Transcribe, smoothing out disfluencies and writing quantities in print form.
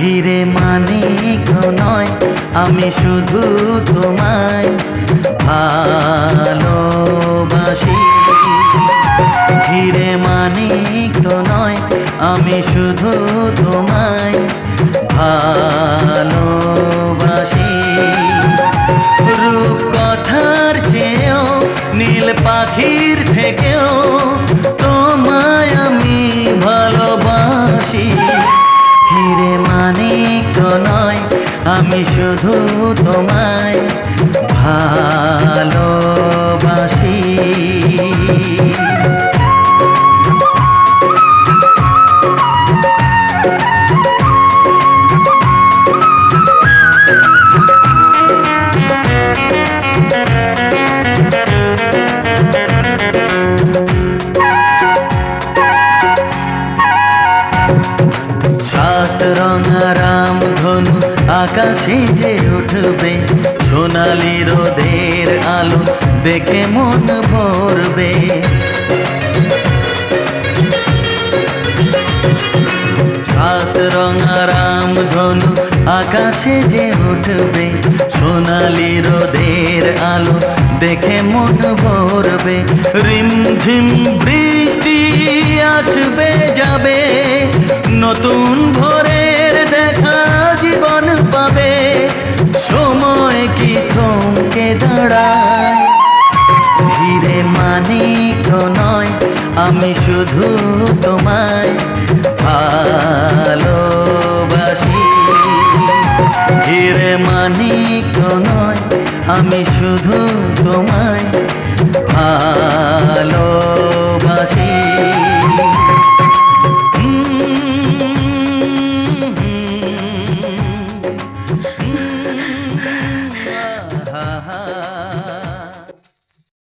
হিরে মানিক নয়, আমি শুধু তোমায় ভালোবাসি। হিরে মানিক নয়, আমি শুধু তোমায় ভালোবাসি। রূপ কথার চেয়েও নীল পাখির থেকেও তোমায় আমি ভালোবাসি। হিরে মানিক নয়, আমি শুধু তোমায় ভালোবাসি। সাত রঙা রামধনু আকাশে যে উঠবে, সোনালি রোদের আলো দেখে মন ভরবে। সাত রঙা রামধনু আকাশে যে উঠবে, সোনালি রোদের আলো দেখে মন ভরবে। রিমঝিম বৃষ্টি আসবে যাবে, নতুন ভোরের দেখা জীবন পাবে। সময় কি থমকে দাঁড়ায়? হিরে মানিক নয়, আমি শুধু তোমায় ভালোবাসি। হিরে মানিক নয়, আমি শুধু তোমায় ভালোবাসি।